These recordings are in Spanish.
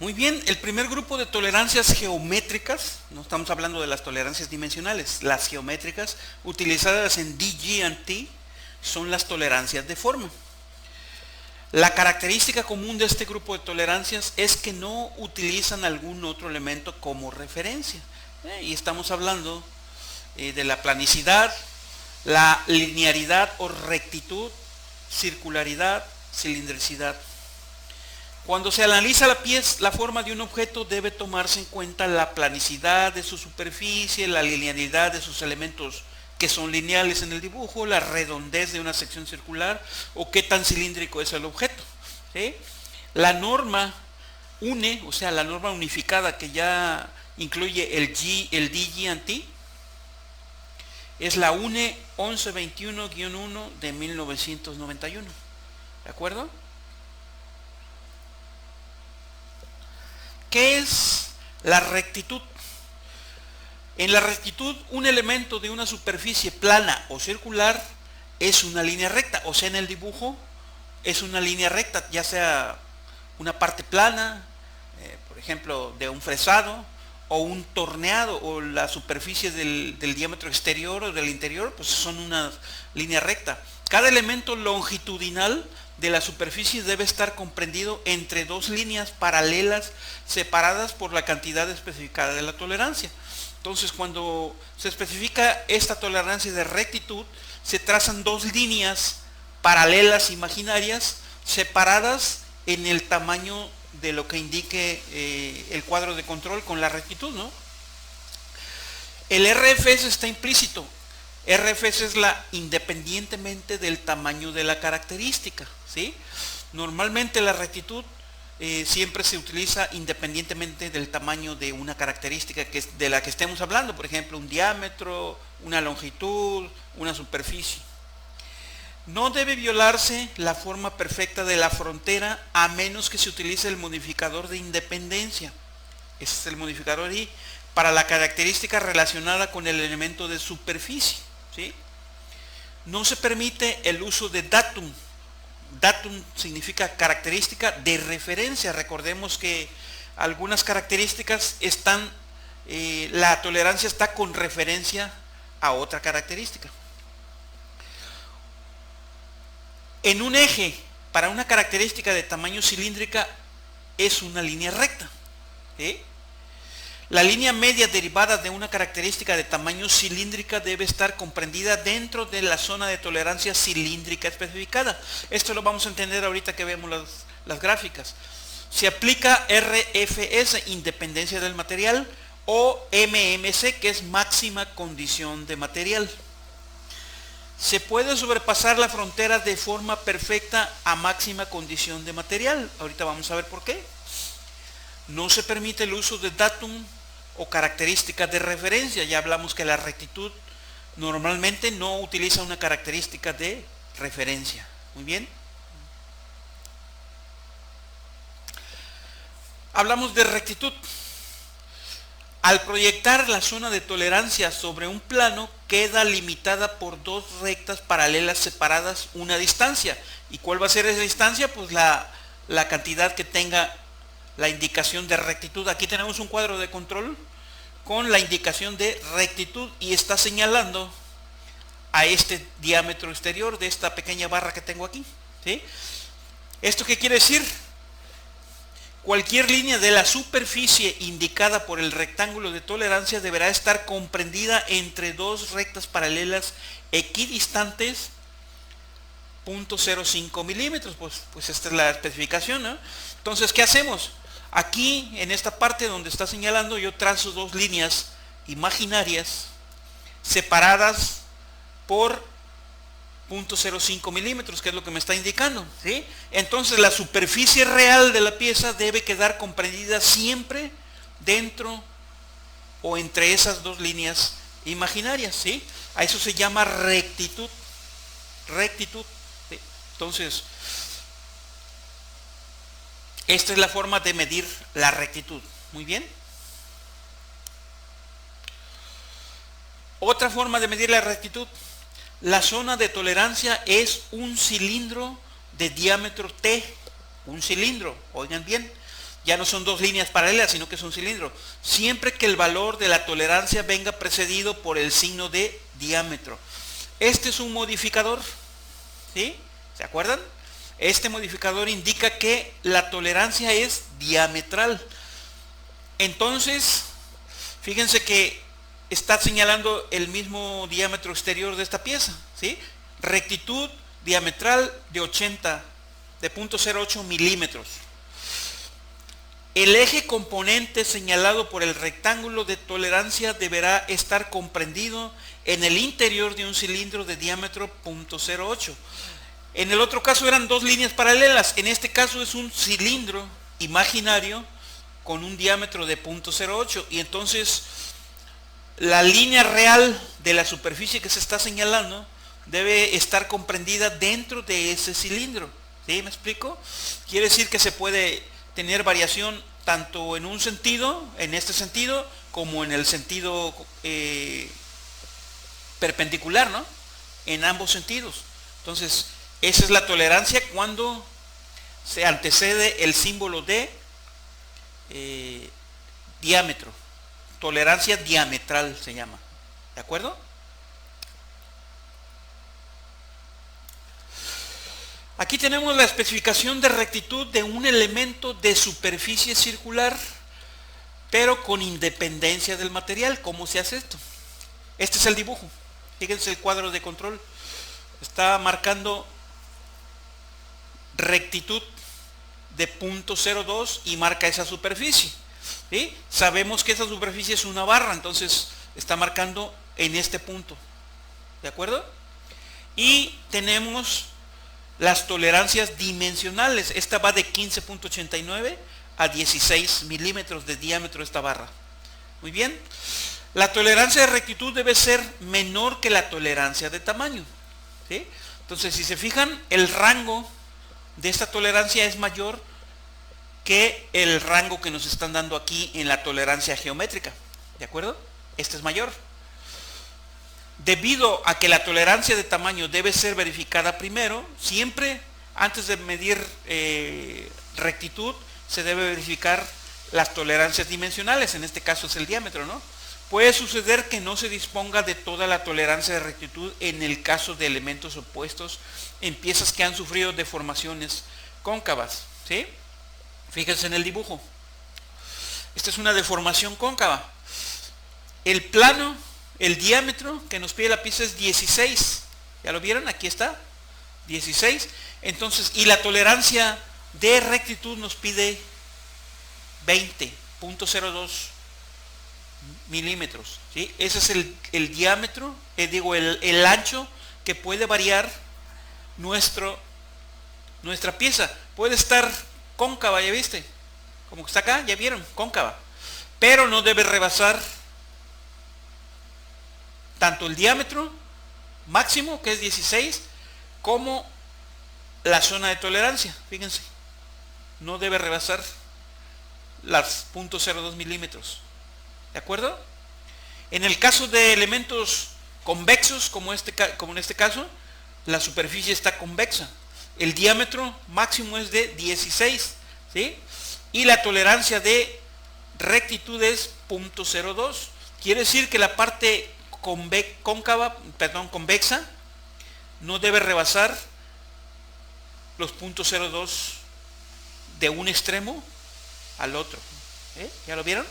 Muy bien, el primer grupo de tolerancias geométricas, no estamos hablando de las tolerancias dimensionales, las geométricas utilizadas en DG&T son las tolerancias de forma. La característica común de este grupo de tolerancias es que no utilizan algún otro elemento como referencia. Y estamos hablando de la planicidad, la linearidad o rectitud, circularidad, cilindricidad. Cuando se analiza la forma de un objeto, debe tomarse en cuenta la planicidad de su superficie, la linealidad de sus elementos que son lineales en el dibujo, la redondez de una sección circular o qué tan cilíndrico es el objeto, ¿sí? La norma UNE, o sea, la norma unificada que ya incluye el DG&T, es la UNE 1121-1 de 1991, ¿de acuerdo? ¿Qué es la rectitud? En la rectitud, un elemento de una superficie plana o circular es una línea recta, o sea, en el dibujo es una línea recta, ya sea una parte plana, por ejemplo, de un fresado, o un torneado, o la superficie del diámetro exterior o del interior, pues son una línea recta. Cada elemento longitudinal de la superficie debe estar comprendido entre dos líneas paralelas separadas por la cantidad especificada de la tolerancia. Entonces, cuando se especifica esta tolerancia de rectitud, se trazan dos líneas paralelas imaginarias separadas en el tamaño de lo que indique el cuadro de control con la rectitud, ¿no? El RFS está implícito. RFS es la independientemente del tamaño de la característica, ¿sí? Normalmente la rectitud siempre se utiliza independientemente del tamaño de una característica de la que estemos hablando, por ejemplo, un diámetro, una longitud, una superficie. No debe violarse la forma perfecta de la frontera a menos que se utilice el modificador de independencia. Ese es el modificador I para la característica relacionada con el elemento de superficie, ¿sí? No se permite el uso de datum. Datum significa característica de referencia. Recordemos que algunas características están, la tolerancia está con referencia a otra característica. En un eje, para una característica de tamaño cilíndrica, es una línea recta, ¿sí? La línea media derivada de una característica de tamaño cilíndrica debe estar comprendida dentro de la zona de tolerancia cilíndrica especificada. Esto lo vamos a entender ahorita que vemos las gráficas. Se aplica RFS, independencia del material, o MMC, que es máxima condición de material. Se puede sobrepasar la frontera de forma perfecta a máxima condición de material. Ahorita vamos a ver por qué. No se permite el uso de datum o características de referencia. Ya hablamos que la rectitud normalmente no utiliza una característica de referencia. Muy bien. Hablamos de rectitud. Al proyectar la zona de tolerancia sobre un plano, queda limitada por dos rectas paralelas separadas una distancia. ¿Y cuál va a ser esa distancia? Pues la cantidad que tenga la indicación de rectitud. Aquí tenemos un cuadro de control con la indicación de rectitud y está señalando a este diámetro exterior de esta pequeña barra que tengo aquí, ¿sí? ¿Esto qué quiere decir? Cualquier línea de la superficie indicada por el rectángulo de tolerancia deberá estar comprendida entre dos rectas paralelas equidistantes 0.05 milímetros. Pues esta es la especificación, ¿no? Entonces, ¿qué hacemos? Aquí, en esta parte donde está señalando, yo trazo dos líneas imaginarias separadas por 0.05 milímetros, que es lo que me está indicando, ¿sí? Entonces la superficie real de la pieza debe quedar comprendida siempre dentro o entre esas dos líneas imaginarias, ¿sí? A eso se llama rectitud. Rectitud, ¿sí? Entonces, esta es la forma de medir la rectitud. Muy bien. Otra forma de medir la rectitud. La zona de tolerancia es un cilindro de diámetro T. Un cilindro, oigan bien, ya no son dos líneas paralelas, sino que es un cilindro. Siempre que el valor de la tolerancia venga precedido por el signo de diámetro. Este es un modificador, ¿sí? ¿Se acuerdan? Este modificador indica que la tolerancia es diametral. Entonces, fíjense que está señalando el mismo diámetro exterior de esta pieza, ¿sí? Rectitud diametral de 0.08 milímetros. El eje componente señalado por el rectángulo de tolerancia deberá estar comprendido en el interior de un cilindro de diámetro 0.08. En el otro caso eran dos líneas paralelas, en este caso es un cilindro imaginario con un diámetro de 0.08, y entonces la línea real de la superficie que se está señalando debe estar comprendida dentro de ese cilindro. ¿Sí? ¿Me explico? Quiere decir que se puede tener variación tanto en un sentido, en este sentido, como en el sentido perpendicular, ¿no? En ambos sentidos. Entonces, esa es la tolerancia cuando se antecede el símbolo de diámetro. Tolerancia diametral se llama. ¿De acuerdo? Aquí tenemos la especificación de rectitud de un elemento de superficie circular, pero con independencia del material. ¿Cómo se hace esto? Este es el dibujo. Fíjense el cuadro de control. Está marcando rectitud de 0.02 y marca esa superficie. ¿Sí? Sabemos que esa superficie es una barra, entonces está marcando en este punto. ¿De acuerdo? Y tenemos las tolerancias dimensionales. Esta va de 15.89 a 16 milímetros de diámetro esta barra. Muy bien. La tolerancia de rectitud debe ser menor que la tolerancia de tamaño. ¿Sí? Entonces, si se fijan, el rango de esta tolerancia es mayor que el rango que nos están dando aquí en la tolerancia geométrica. ¿De acuerdo? Este es mayor. Debido a que la tolerancia de tamaño debe ser verificada primero, siempre antes de medir rectitud se debe verificar las tolerancias dimensionales. En este caso es el diámetro, ¿no? Puede suceder que no se disponga de toda la tolerancia de rectitud en el caso de elementos opuestos en piezas que han sufrido deformaciones cóncavas, ¿sí? Fíjense en el dibujo. Esta es una deformación cóncava. El plano, el diámetro que nos pide la pieza es 16. ¿Ya lo vieron? Aquí está. 16. Entonces, y la tolerancia de rectitud nos pide 20.02 milímetros. ¿Sí? Ese es el diámetro, el ancho que puede variar nuestra pieza. Puede estar cóncava, ¿ya viste? Como que está acá, ¿ya vieron? Cóncava. Pero no debe rebasar tanto el diámetro máximo, que es 16, como la zona de tolerancia. Fíjense, no debe rebasar las 0.02 milímetros. ¿De acuerdo? En el caso de elementos convexos, como en este caso, la superficie está convexa. El diámetro máximo es de 16, ¿sí? Y la tolerancia de rectitud es 0.02. Quiere decir que la parte convexa no debe rebasar los 0.02 de un extremo al otro. ¿Ya lo vieron?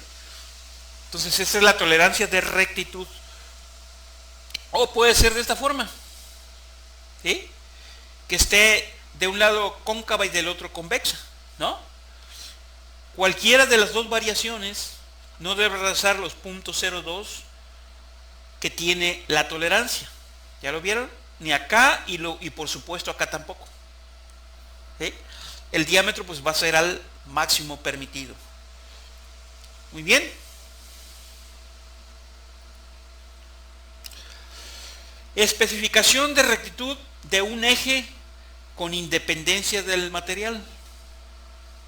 Entonces esa es la tolerancia de rectitud. O puede ser de esta forma, ¿sí? Que esté de un lado cóncava y del otro convexa, ¿no? Cualquiera de las dos variaciones no debe rebasar los 0.02 que tiene la tolerancia. ¿Ya lo vieron? Ni acá y por supuesto acá tampoco. ¿Sí? El diámetro pues va a ser al máximo permitido. Muy bien. Especificación de rectitud de un eje con independencia del material.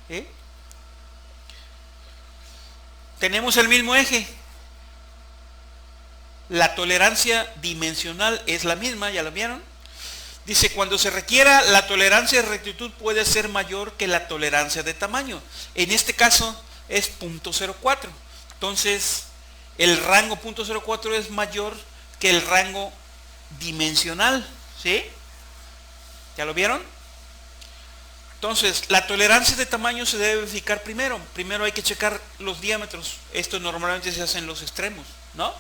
¿Sí? Tenemos el mismo eje. La tolerancia dimensional es la misma, ¿ya lo vieron? Dice, cuando se requiera, la tolerancia de rectitud puede ser mayor que la tolerancia de tamaño. En este caso es 0.04. Entonces, el rango 0.04 es mayor que el rango dimensional. ¿Sí? ¿Ya lo vieron? Entonces, la tolerancia de tamaño se debe verificar primero. Primero hay que checar los diámetros. Esto normalmente se hace en los extremos, ¿no?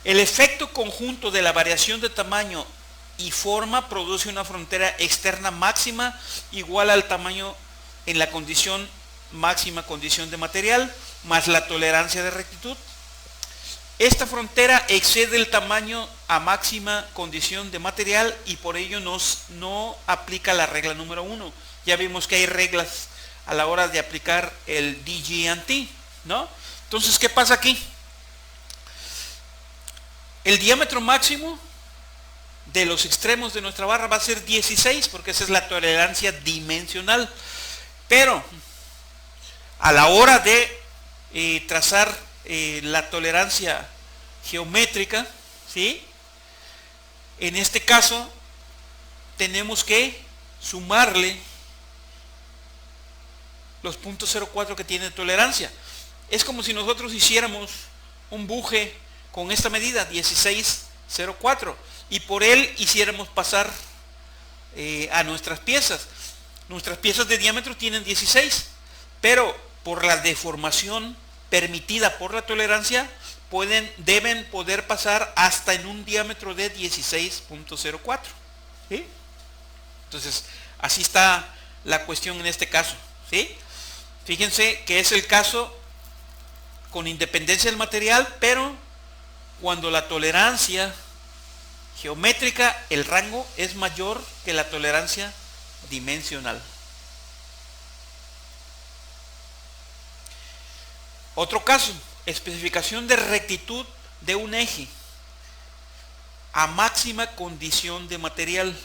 El efecto conjunto de la variación de tamaño y forma produce una frontera externa máxima igual al tamaño en la condición máxima condición de material más la tolerancia de rectitud. Esta frontera excede el tamaño a máxima condición de material y por ello no aplica la regla número 1. Ya vimos que hay reglas a la hora de aplicar el DG&T, ¿no? Entonces, ¿qué pasa aquí? El diámetro máximo de los extremos de nuestra barra va a ser 16, porque esa es la tolerancia dimensional. Pero a la hora de trazar la tolerancia geométrica, ¿sí? En este caso tenemos que sumarle los 0.04 que tiene tolerancia. Es como si nosotros hiciéramos un buje con esta medida 16.04 y por él hiciéramos pasar a nuestras piezas. Nuestras piezas de diámetro tienen 16, pero por la deformación permitida por la tolerancia deben poder pasar hasta en un diámetro de 16.04. ¿Sí? Entonces, así está la cuestión en este caso. ¿Sí? Fíjense que es el caso con independencia del material, pero cuando la tolerancia geométrica, el rango es mayor que la tolerancia dimensional. Otro caso, especificación de rectitud de un eje a máxima condición de material.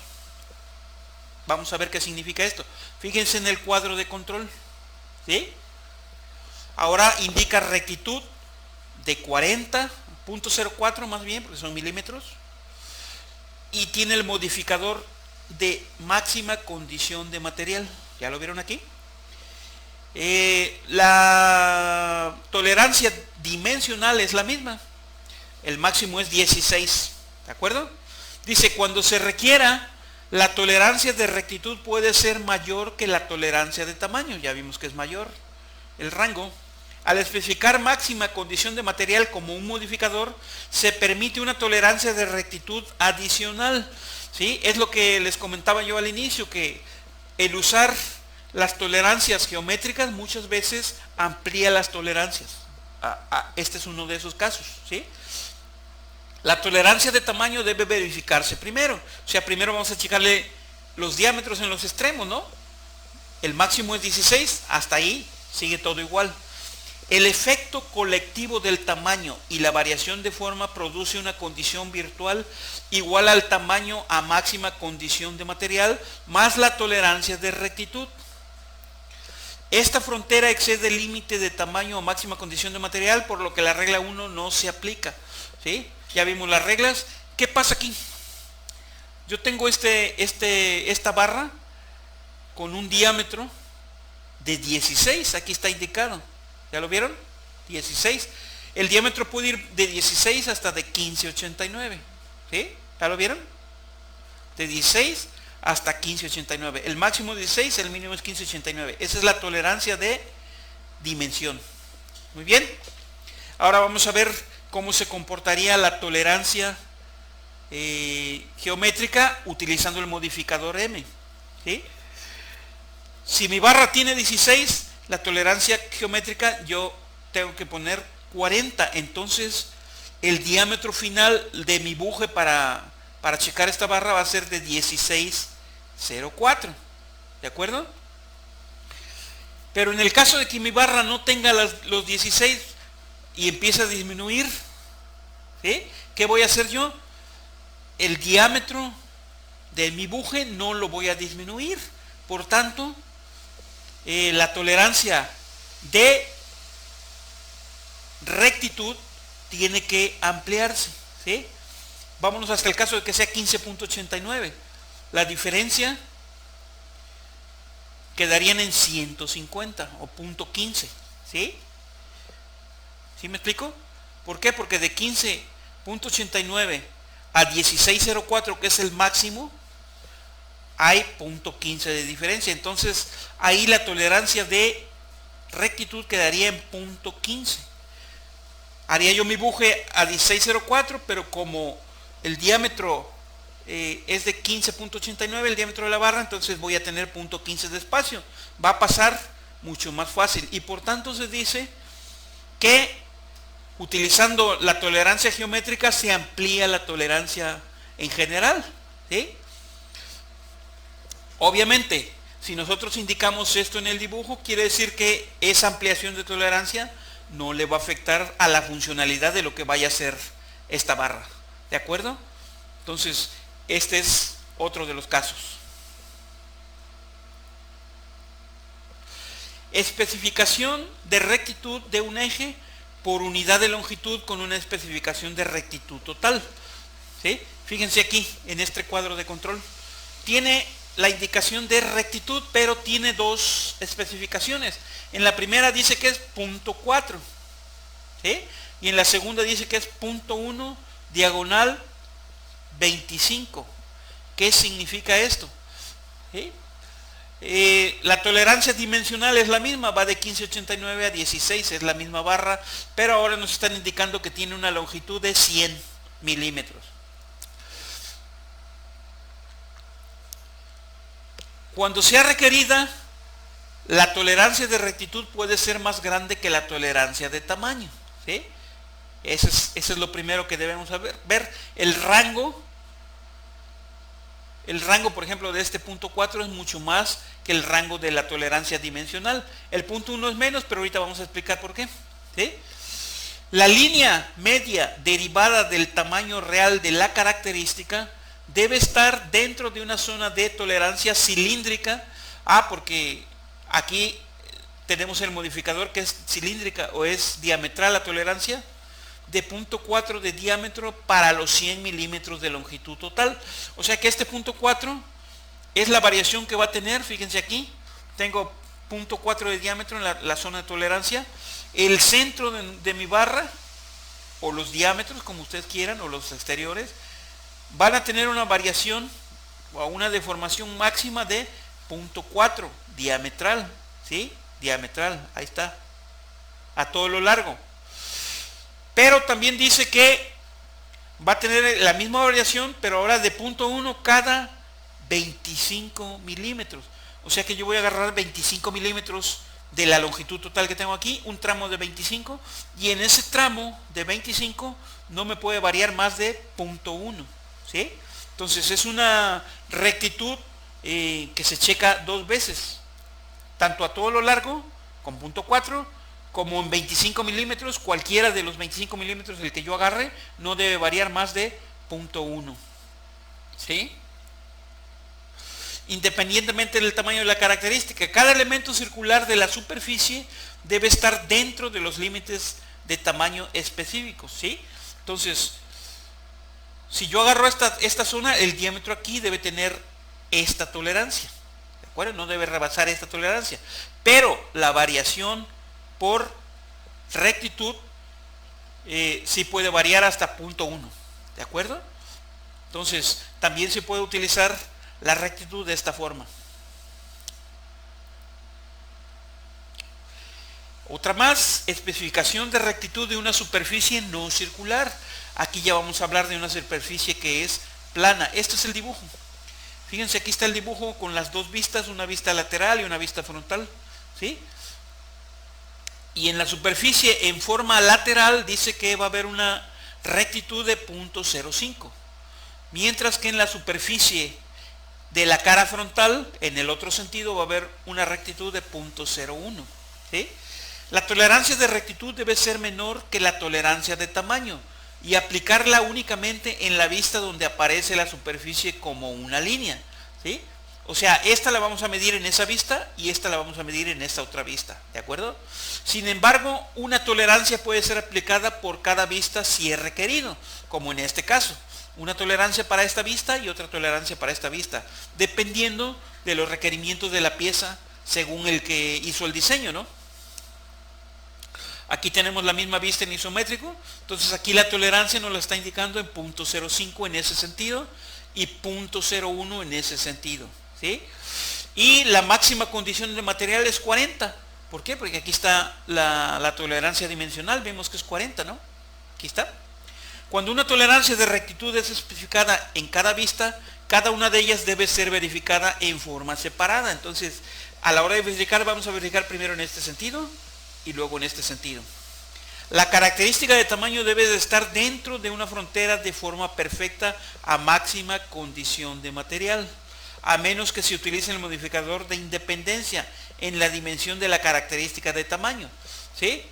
Vamos a ver qué significa esto. Fíjense en el cuadro de control. ¿Sí? Ahora indica rectitud de 40.04 más bien, porque son milímetros. Y tiene el modificador de máxima condición de material. ¿Ya lo vieron aquí? La tolerancia dimensional es la misma. El máximo es 16. ¿De acuerdo? Dice, cuando se requiera, la tolerancia de rectitud puede ser mayor que la tolerancia de tamaño. Ya vimos que es mayor el rango. Al especificar máxima condición de material como un modificador, se permite una tolerancia de rectitud adicional. ¿Sí? Es lo que les comentaba yo al inicio, que el usar las tolerancias geométricas muchas veces amplía las tolerancias. Este es uno de esos casos. ¿Sí? La tolerancia de tamaño debe verificarse primero. O sea, primero vamos a checarle los diámetros en los extremos, ¿no? El máximo es 16, hasta ahí sigue todo igual. El efecto colectivo del tamaño y la variación de forma produce una condición virtual igual al tamaño a máxima condición de material más la tolerancia de rectitud. Esta frontera excede el límite de tamaño a máxima condición de material, por lo que la regla 1 no se aplica. ¿Sí? Ya vimos las reglas. ¿Qué pasa aquí? Yo tengo esta barra con un diámetro de 16. Aquí está indicado. ¿Ya lo vieron? 16. El diámetro puede ir de 16 hasta de 15.89. ¿Sí? ¿Ya lo vieron? De 16 hasta 15.89. El máximo es 16, el mínimo es 15.89. Esa es la tolerancia de dimensión. Muy bien. Ahora vamos a ver cómo se comportaría la tolerancia geométrica utilizando el modificador M. ¿Sí? Si mi barra tiene 16, la tolerancia geométrica yo tengo que poner 40. Entonces el diámetro final de mi buje para checar esta barra va a ser de 16.04. ¿De acuerdo? Pero en el caso de que mi barra no tenga los 16 y empieza a disminuir, ¿sí? ¿Qué voy a hacer yo? El diámetro de mi buje no lo voy a disminuir. Por tanto, la tolerancia de rectitud tiene que ampliarse. ¿Sí? Vámonos hasta el caso de que sea 15.89. la diferencia quedarían en 150 o punto 15, ¿sí? ¿Sí me explico? ¿Por qué? Porque de 15.89 a 16.04, que es el máximo, hay punto 15 de diferencia. Entonces ahí la tolerancia de rectitud quedaría en punto 15. Haría yo mi buje a 16.04, pero como el diámetro es de 15.89, el diámetro de la barra, entonces voy a tener punto 15 de espacio. Va a pasar mucho más fácil, y por tanto se dice que utilizando la tolerancia geométrica se amplía la tolerancia en general, ¿sí? Obviamente, si nosotros indicamos esto en el dibujo, quiere decir que esa ampliación de tolerancia no le va a afectar a la funcionalidad de lo que vaya a ser esta barra, ¿de acuerdo? Entonces, este es otro de los casos. Especificación de rectitud de un eje por unidad de longitud con una especificación de rectitud total, ¿sí? Fíjense aquí, en este cuadro de control, tiene la indicación de rectitud, pero tiene dos especificaciones. En la primera dice que es punto 4, ¿sí? Y en la segunda dice que es punto 1 diagonal 25. ¿Qué significa esto? ¿Sí? La tolerancia dimensional es la misma, va de 15.89 a 16, es la misma barra, pero ahora nos están indicando que tiene una longitud de 100 milímetros. Cuando sea requerida, la tolerancia de rectitud puede ser más grande que la tolerancia de tamaño, ¿sí? Eso es lo primero que debemos ver. El rango, por ejemplo, de este punto 4 es mucho más que el rango de la tolerancia dimensional. El punto 1 es menos, pero ahorita vamos a explicar por qué, ¿sí? La línea media derivada del tamaño real de la característica debe estar dentro de una zona de tolerancia cilíndrica. Porque aquí tenemos el modificador que es cilíndrica o es diametral la tolerancia, de punto 4 de diámetro para los 100 milímetros de longitud total. O sea que este punto 4 es la variación que va a tener. Fíjense aquí, tengo punto 4 de diámetro en la zona de tolerancia. El centro de mi barra, o los diámetros como ustedes quieran, o los exteriores, van a tener una variación o una deformación máxima de punto 4 diametral, ¿sí? Diametral, ahí está, a todo lo largo. Pero también dice que va a tener la misma variación, pero ahora de punto 1 cada 25 milímetros. O sea que yo voy a agarrar 25 milímetros de la longitud total que tengo aquí, un tramo de 25, y en ese tramo de 25 no me puede variar más de punto 1, ¿sí? Entonces es una rectitud que se checa dos veces, tanto a todo lo largo con punto 4 como en 25 milímetros. Cualquiera de los 25 milímetros el que yo agarre no debe variar más de punto 1, ¿sí? Independientemente del tamaño de la característica, cada elemento circular de la superficie debe estar dentro de los límites de tamaño específicos, ¿sí? Entonces, si yo agarro esta zona, el diámetro aquí debe tener esta tolerancia, ¿de acuerdo? No debe rebasar esta tolerancia, pero la variación por rectitud sí puede variar hasta punto 1, ¿de acuerdo? Entonces, también se puede utilizar la rectitud de esta forma. Otra más, especificación de rectitud de una superficie no circular. Aquí ya vamos a hablar de una superficie que es plana. Este es el dibujo. Fíjense, aquí está el dibujo con las dos vistas, una vista lateral y una vista frontal, ¿sí? Y en la superficie en forma lateral dice que va a haber una rectitud de 0.05, mientras que en la superficie de la cara frontal, en el otro sentido, va a haber una rectitud de 0.01, ¿sí? La tolerancia de rectitud debe ser menor que la tolerancia de tamaño y aplicarla únicamente en la vista donde aparece la superficie como una línea, ¿sí? O sea, esta la vamos a medir en esa vista y esta la vamos a medir en esta otra vista, ¿de acuerdo? Sin embargo, una tolerancia puede ser aplicada por cada vista si es requerido, como en este caso. una tolerancia para esta vista y otra tolerancia para esta vista, dependiendo de los requerimientos de la pieza según el que hizo el diseño, ¿no? Aquí tenemos la misma vista en isométrico, entonces aquí la tolerancia nos la está indicando en 0.05 en ese sentido y 0.01 en ese sentido, ¿sí? Y la máxima condición de material es 40. ¿Por qué? Porque aquí está la tolerancia dimensional, vemos que es 40, ¿no? Aquí está. Cuando una tolerancia de rectitud es especificada en cada vista, cada una de ellas debe ser verificada en forma separada. Entonces, a la hora de verificar, vamos a verificar primero en este sentido y luego en este sentido. La característica de tamaño debe de estar dentro de una frontera de forma perfecta a máxima condición de material, a menos que se utilice el modificador de independencia en la dimensión de la característica de tamaño, ¿sí?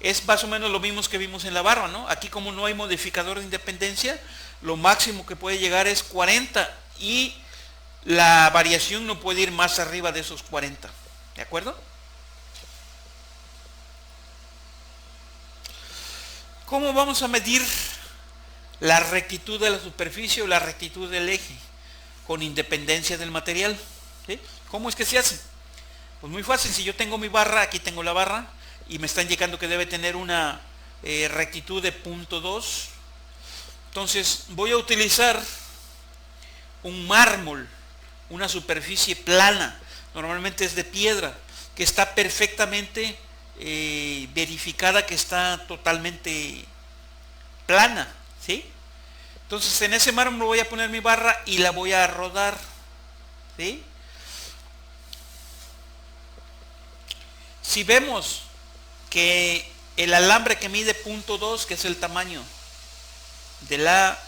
Es más o menos lo mismo que vimos en la barra, ¿no? Aquí, como no hay modificador de independencia, lo máximo que puede llegar es 40 y la variación no puede ir más arriba de esos 40, ¿de acuerdo? ¿Cómo vamos a medir la rectitud de la superficie o la rectitud del eje con independencia del material? ¿Sí? ¿Cómo es que se hace? Pues muy fácil. Si yo tengo mi barra, aquí tengo la barra y me está indicando que debe tener una rectitud de 0.2, entonces voy a utilizar un mármol, una superficie plana, normalmente es de piedra, que está perfectamente verificada, que está totalmente plana, ¿sí? Entonces en ese mármol voy a poner mi barra y la voy a rodar, ¿sí? Si vemos que el alambre que mide 0.2, que es el tamaño de la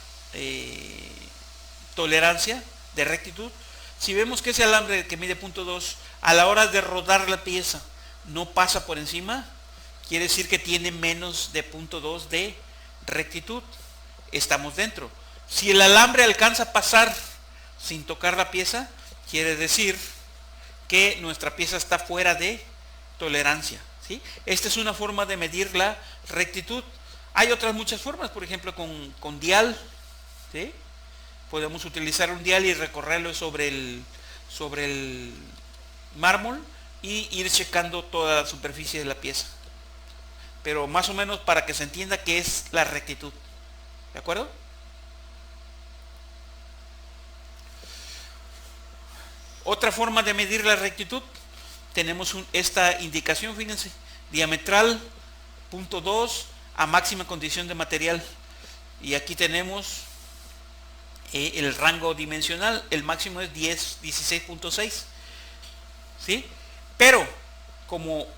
tolerancia de rectitud, si vemos que ese alambre que mide 0.2 a la hora de rodar la pieza no pasa por encima, quiere decir que tiene menos de 0.2 de rectitud, estamos dentro. Si el alambre alcanza a pasar sin tocar la pieza, quiere decir que nuestra pieza está fuera de tolerancia, ¿sí? Esta es una forma de medir la rectitud. Hay otras muchas formas, por ejemplo con dial, ¿sí? Podemos utilizar un dial y recorrerlo sobre el mármol y ir checando toda la superficie de la pieza, pero más o menos para que se entienda qué es la rectitud, ¿de acuerdo? Otra forma de medir la rectitud, tenemos esta indicación, fíjense, diametral 0.2 a máxima condición de material, y aquí tenemos el rango dimensional, el máximo es 16.6, ¿sí? Pero como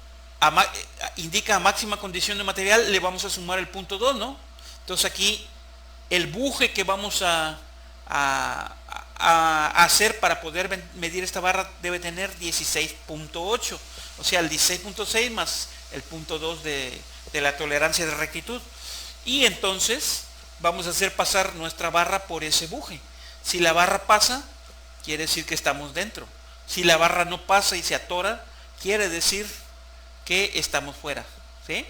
indica máxima condición de material, le vamos a sumar el 0.2, ¿no? Entonces aquí el buje que vamos a hacer para poder medir esta barra debe tener 16.8, o sea, el 16.6 más el 0.2 de la tolerancia de rectitud, y entonces vamos a hacer pasar nuestra barra por ese buje. Si la barra pasa, quiere decir que estamos dentro. Si la barra no pasa y se atora, quiere decir que estamos fuera, ¿sí?